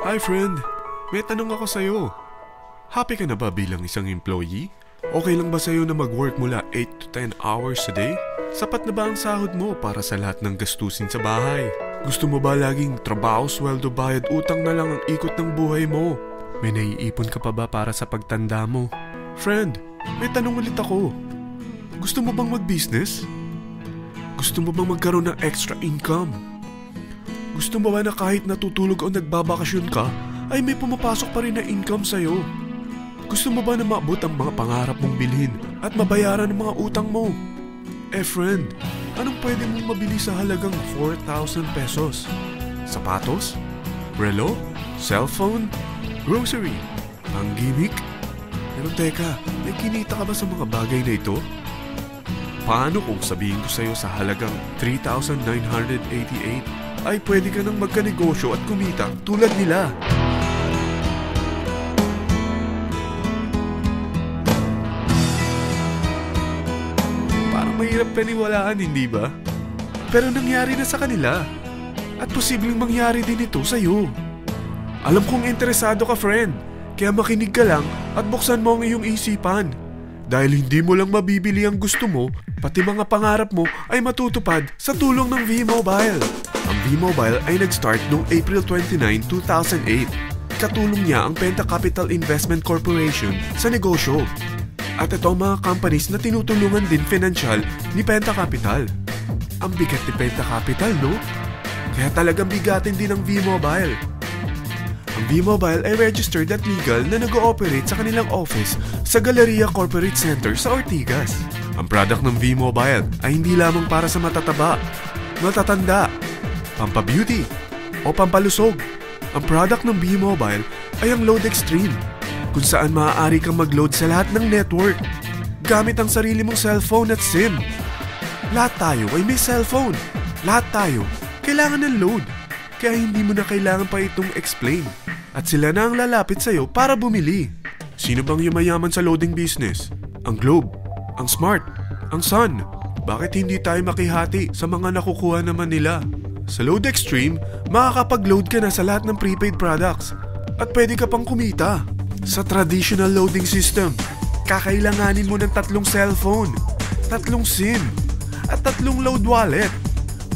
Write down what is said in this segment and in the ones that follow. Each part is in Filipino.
Hi friend, may tanong ako sa'yo. Happy ka na ba bilang isang employee? Okay lang ba sa'yo na mag-work mula 8 to 10 hours a day? Sapat na ba ang sahod mo para sa lahat ng gastusin sa bahay? Gusto mo ba laging trabaho, sweldo, bayad, utang na lang ang ikot ng buhay mo? May naiipon ka pa ba para sa pagtanda mo? Friend, may tanong ulit ako. Gusto mo bang mag-business? Gusto mo bang magkaroon ng extra income? Gusto mo ba na kahit natutulog o nagbabakasyon ka, ay may pumapasok pa rin na income sa'yo? Gusto mo ba na maabot ang mga pangarap mong bilhin at mabayaran ang mga utang mo? Friend, anong pwede mong mabili sa halagang 4,000 pesos? Sapatos? Relo? Cellphone? Grocery? Pang-gimmick? Pero teka, may kinita ka ba sa mga bagay na ito? Paano kung sabihin ko sa'yo sa halagang 3,988 ay pwede ka nang magkanegosyo at kumita tulad nila? Parang mahirap paniwalaan, hindi ba? Pero nangyari na sa kanila. At posibleng mangyari din ito sa'yo. Alam kong interesado ka, friend. Kaya makinig ka lang at buksan mo ang iyong isipan. Dahil hindi mo lang mabibili ang gusto mo, pati mga pangarap mo ay matutupad sa tulong ng V-Mobile. Ang V-Mobile ay nag-start noong April 29, 2008. Katulong niya ang Penta Capital Investment Corporation sa negosyo. At ito ang mga companies na tinutulungan din financial ni Penta Capital. Ang bigat ni Penta Capital, no? Kaya talagang bigatin din ang V-Mobile. Ang V-Mobile ay registered at legal na nag-ooperate sa kanilang office sa Galleria Corporate Center sa Ortigas. Ang product ng V-Mobile ay hindi lamang para sa matataba, matatanda, pampabeauty, o pampalusog. Ang product ng V-Mobile ay ang Load Extreme, kung saan maaari kang mag-load sa lahat ng network gamit ang sarili mong cellphone at SIM. Lahat tayo ay may cellphone. Lahat tayo kailangan ng load. Kaya hindi mo na kailangan pa itong explain. At sila na ang lalapit sa'yo para bumili. Sino bang yumayaman sa loading business? Ang Globe, ang Smart, ang Sun. Bakit hindi tayo makihati sa mga nakukuha naman nila? Sa Load Extreme, makakapag-load ka na sa lahat ng prepaid products. At pwede ka pang kumita. Sa traditional loading system, kakailanganin mo ng 3 cellphone, 3 SIM, at 3 load wallet.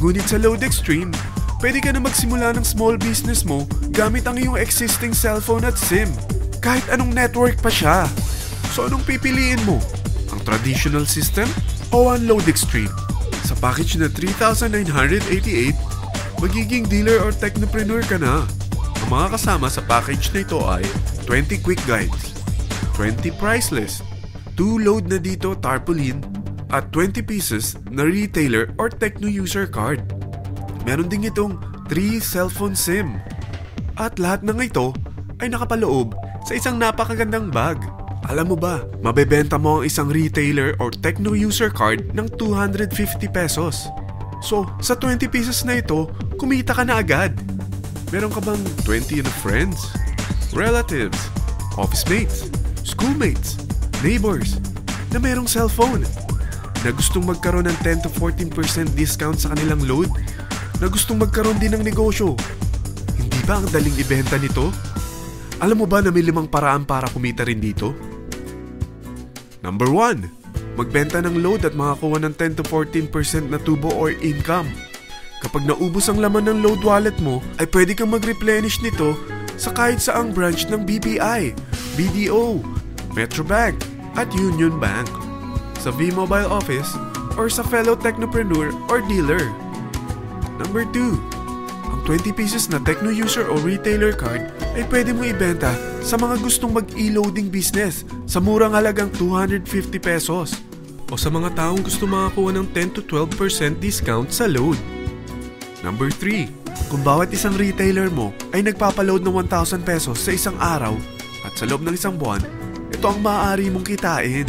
Ngunit sa Load Extreme, pwede ka na magsimula ng small business mo gamit ang iyong existing cellphone at SIM. Kahit anong network pa siya. So anong pipiliin mo? Ang traditional system o ang Load Extreme? Sa package na 3,988, magiging dealer or technopreneur ka na. Ang mga kasama sa package na ito ay 20 quick guides, 20 price list, 2 load na dito tarpaulin, at 20 pieces na retailer or techno user card. Meron din itong 3 cellphone SIM. At lahat ng ito ay nakapaloob sa isang napakagandang bag. Alam mo ba, mabebenta mo ang isang retailer or techno user card ng 250 pesos. So, sa 20 pieces na ito, kumita ka na agad. Meron ka bang 20 na friends, relatives, office mates, schoolmates, neighbors na merong cellphone, na gustong magkaroon ng 10 to 14% discount sa kanilang load, na gustong magkaroon din ng negosyo? Hindi ba ang daling ibenta nito? Alam mo ba na may 5 paraan para kumita rin dito? Number 1, magbenta ng load at makakuha ng 10 to 14% na tubo or income. Kapag naubos ang laman ng load wallet mo, ay pwede kang mag-replenish nito sa kahit saang branch ng BPI, BDO, Metrobank, at Union Bank, sa V-Mobile office, or sa fellow technopreneur or dealer. Number 2, ang 20 pieces na techno user o retailer card ay pwede mo ibenta sa mga gustong mag-e-loading business sa murang halagang 250 pesos o sa mga taong gusto makakuha ng 10 to 12% discount sa load. Number 3, kung bawat isang retailer mo ay nagpapaload ng 1,000 pesos sa isang araw at sa loob ng isang buwan, ito ang maaari mong kitain.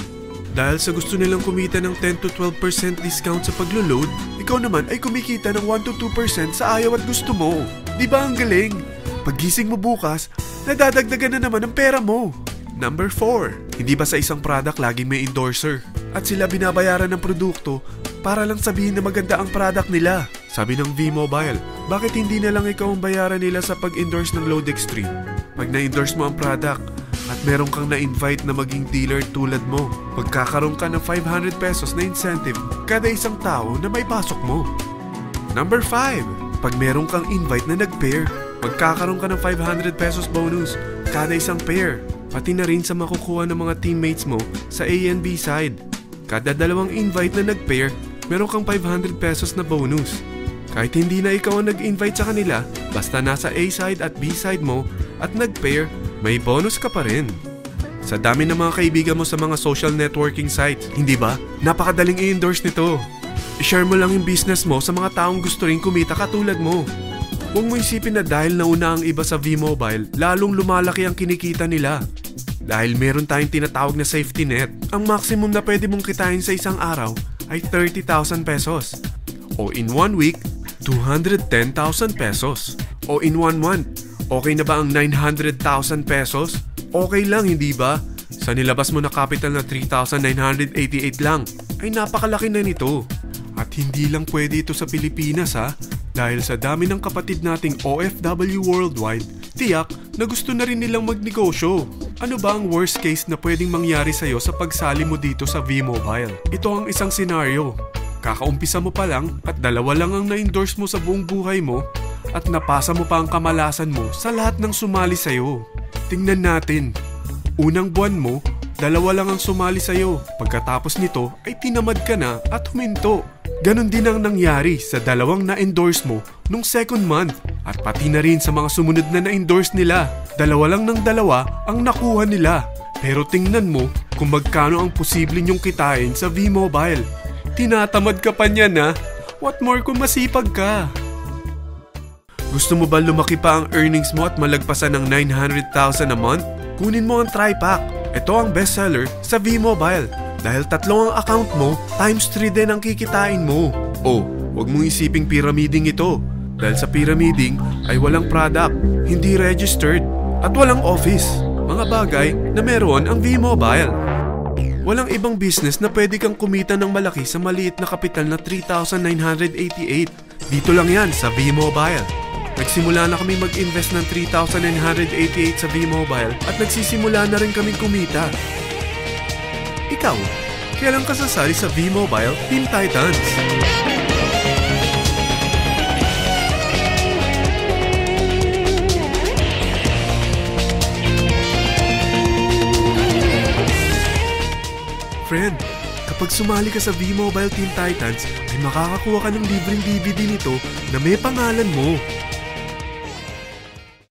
Dahil sa gusto nilang kumita ng 10 to 12% discount sa paglo-load, ikaw naman ay kumikita ng 1 to 2% sa ayaw at gusto mo. Di ba ang galing? Paggising mo bukas, nadadagdagan na naman ang pera mo. Number 4, hindi ba sa isang product laging may endorser? At sila binabayaran ng produkto para lang sabihin na maganda ang product nila. Sabi ng V-Mobile, bakit hindi na lang ikaw ang bayaran nila sa pag-endorse ng Load Extreme? Pag na-endorse mo ang product at meron kang na-invite na maging dealer tulad mo, magkakaroon ka ng 500 pesos na incentive kada isang tao na may pasok mo. Number 5. Pag meron kang invite na nag-pair, magkakaroon ka ng 500 pesos bonus kada isang pair. Pati na rin sa makukuha ng mga teammates mo sa A and B side. Kada dalawang invite na nag-pair, meron kang 500 pesos na bonus. Kahit hindi na ikaw ang nag-invite sa kanila, basta nasa A side at B side mo at nag-pair, may bonus ka pa rin. Sa dami ng mga kaibigan mo sa mga social networking sites, hindi ba? Napakadaling i-endorse nito. I-share mo lang yung business mo sa mga taong gusto rin kumita katulad mo. Huwag mo isipin na dahil nauna ang iba sa V-Mobile, lalong lumalaki ang kinikita nila. Dahil meron tayong tinatawag na safety net, ang maximum na pwede mong kitain sa isang araw ay 30,000 pesos. O in 1 week, 210,000 pesos. O in 1 month, okay na ba ang 900,000 pesos? Okay lang, hindi ba? Sa nilabas mo na capital na 3,988 lang, ay napakalaki na nito. At hindi lang pwede ito sa Pilipinas ha, dahil sa dami ng kapatid nating OFW worldwide, tiyak na gusto na rin nilang magnegosyo. Ano ba ang worst case na pwedeng mangyari sa'yo sa pagsali mo dito sa V-Mobile? Ito ang isang senaryo. Kakaumpisa mo pa lang at 2 lang ang na-endorse mo sa buong buhay mo at napasa mo pa ang kamalasan mo sa lahat ng sumali sa'yo. Tingnan natin. Unang buwan mo, 2 lang ang sumali sa'yo. Pagkatapos nito ay tinamad ka na at huminto. Ganon din ang nangyari sa 2 na-endorse mo nung second month at pati na rin sa mga sumunod na na-endorse nila. 2 lang ng 2 ang nakuha nila. Pero tingnan mo kung magkano ang posible nyong kitain sa V-Mobile. Tinatamad ka pa niyan ha? What more kung masipag ka? Gusto mo ba lumaki pa ang earnings mo at malagpasan ng 900,000 a month? Kunin mo ang TriPack. Ito ang bestseller sa V-Mobile. Dahil 3 ang account mo, times 3 din ang kikitain mo. Oh, wag mong isiping pyramiding ito. Dahil sa pyramiding ay walang product, hindi registered, at walang office. Mga bagay na meron ang V-Mobile. Walang ibang business na pwede kang kumita ng malaki sa maliit na kapital na 3,988. Dito lang yan sa V-Mobile. Nagsimula na kami mag-invest ng 3,988 sa V-Mobile at nagsisimula na rin kaming kumita. Ikaw, kailan ka sasali sa V-Mobile Team Titans? Friend, kapag sumali ka sa V-Mobile Team Titans, ay makakakuha ka ng libreng DVD nito na may pangalan mo.